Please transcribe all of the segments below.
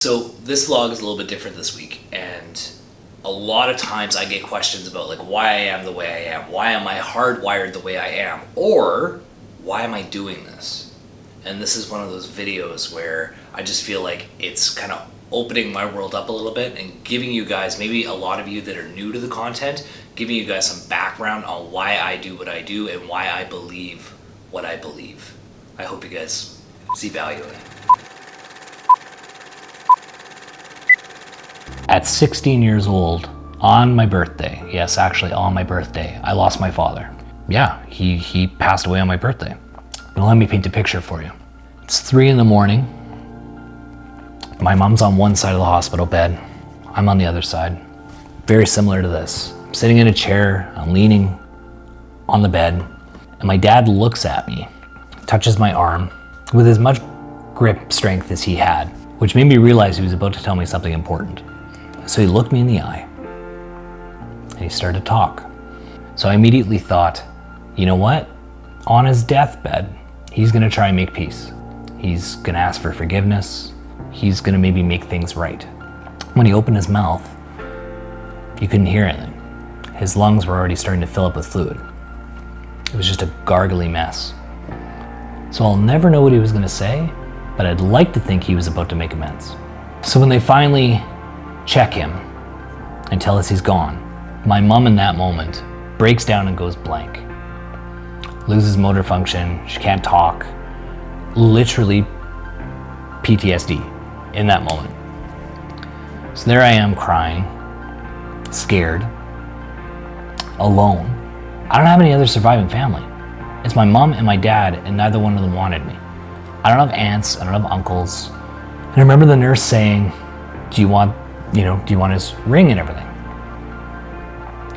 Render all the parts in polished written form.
So this vlog is a little bit different this week, and a lot of times I get questions about like why I am the way I am, why am I hardwired the way I am, or why am I doing this? And this is one of those videos where I just feel like it's kind of opening my world up a little bit and giving you guys, maybe a lot of you that are new to the content, giving you guys some background on why I do what I do and why I believe what I believe. I hope you guys see value in it. At 16 years old, on my birthday, yes, actually on my birthday, I lost my father. Yeah, he passed away on my birthday. Now let me paint a picture for you. It's 3 a.m. My mom's on one side of the hospital bed. I'm on the other side. Very similar to this. I'm sitting in a chair, I'm leaning on the bed, and my dad looks at me, touches my arm with as much grip strength as he had, which made me realize he was about to tell me something important. So he looked me in the eye and he started to talk. So I immediately thought, you know what? On his deathbed, he's gonna try and make peace. He's gonna ask for forgiveness. He's gonna maybe make things right. When he opened his mouth, you couldn't hear anything. His lungs were already starting to fill up with fluid. It was just a gargly mess. So I'll never know what he was gonna say, but I'd like to think he was about to make amends. So when they finally check him and tell us he's gone, my mom in that moment breaks down and goes blank. Loses motor function, she can't talk, literally PTSD in that moment. So there I am crying, scared, alone. I don't have any other surviving family. It's my mom and my dad, and neither one of them wanted me. I don't have aunts, I don't have uncles. And I remember the nurse saying, do you want his ring and everything?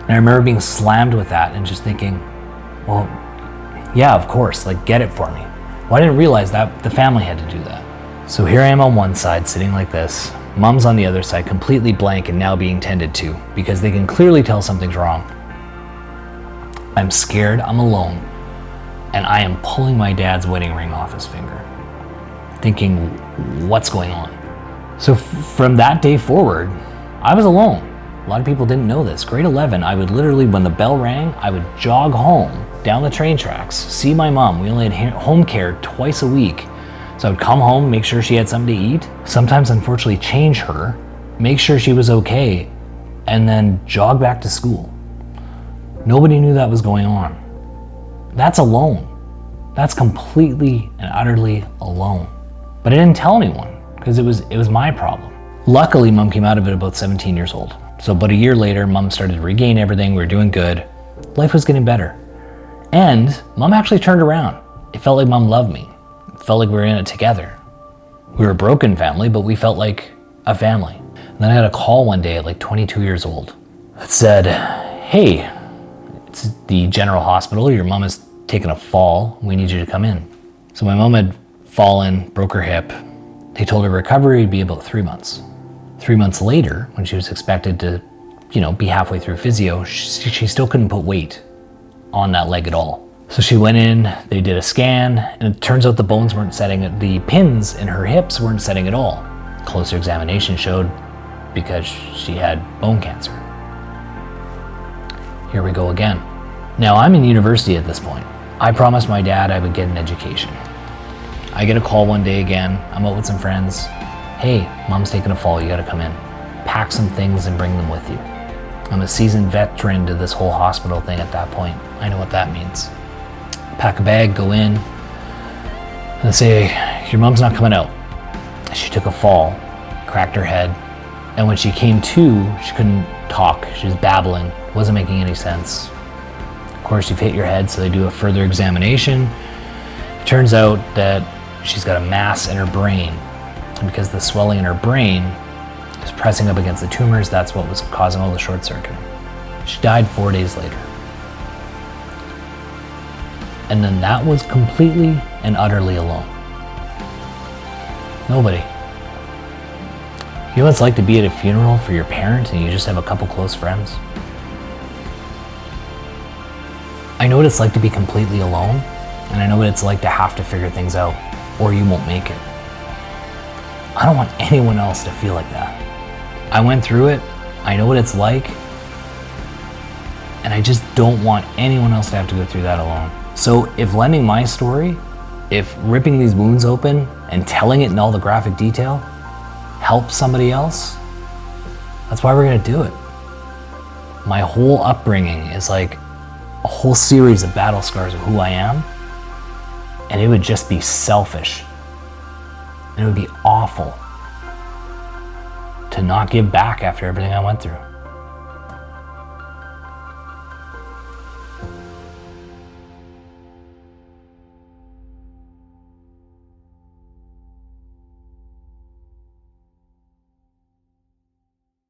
And I remember being slammed with that and just thinking, well, yeah, of course, like get it for me. Well, I didn't realize that the family had to do that. So here I am on one side, sitting like this. Mom's on the other side, completely blank and now being tended to because they can clearly tell something's wrong. I'm scared, I'm alone, and I am pulling my dad's wedding ring off his finger, thinking, what's going on? So from that day forward, I was alone. A lot of people didn't know this. Grade 11, I would literally, when the bell rang, I would jog home down the train tracks, see my mom. We only had home care twice a week. So I would come home, make sure she had something to eat, sometimes unfortunately change her, make sure she was okay, and then jog back to school. Nobody knew that was going on. That's alone. That's completely and utterly alone. But I didn't tell anyone because it was my problem. Luckily, mom came out of it about 17 years old. So about a year later, mom started to regain everything. We were doing good. Life was getting better. And mom actually turned around. It felt like mom loved me. It felt like we were in it together. We were a broken family, but we felt like a family. And then I had a call one day at like 22 years old that said, hey, it's the general hospital. Your mom has taken a fall. We need you to come in. So my mom had fallen, broke her hip. They told her recovery would be about 3 months. 3 months later, when she was expected to, be halfway through physio, she still couldn't put weight on that leg at all. So she went in, they did a scan, and it turns out the bones weren't setting, the pins in her hips weren't setting at all. Closer examination showed because she had bone cancer. Here we go again. Now I'm in university at this point. I promised my dad I would get an education. I get a call one day again, I'm out with some friends. Hey, mom's taking a fall, you gotta come in. Pack some things and bring them with you. I'm a seasoned veteran to this whole hospital thing at that point. I know what that means. Pack a bag, go in, and they say, your mom's not coming out. She took a fall, cracked her head, and when she came to, she couldn't talk. She was babbling, wasn't making any sense. Of course, you've hit your head, so they do a further examination. It turns out that she's got a mass in her brain. And because the swelling in her brain is pressing up against the tumors, that's what was causing all the short circuiting. She died 4 days later. And then that was completely and utterly alone. Nobody. You know what it's like to be at a funeral for your parent and you just have a couple close friends? I know what it's like to be completely alone, and I know what it's like to have to figure things out, or you won't make it. I don't want anyone else to feel like that. I went through it, I know what it's like, and I just don't want anyone else to have to go through that alone. So if lending my story, if ripping these wounds open and telling it in all the graphic detail helps somebody else, that's why we're gonna do it. My whole upbringing is like a whole series of battle scars of who I am, and it would just be selfish. And it would be awful to not give back after everything I went through.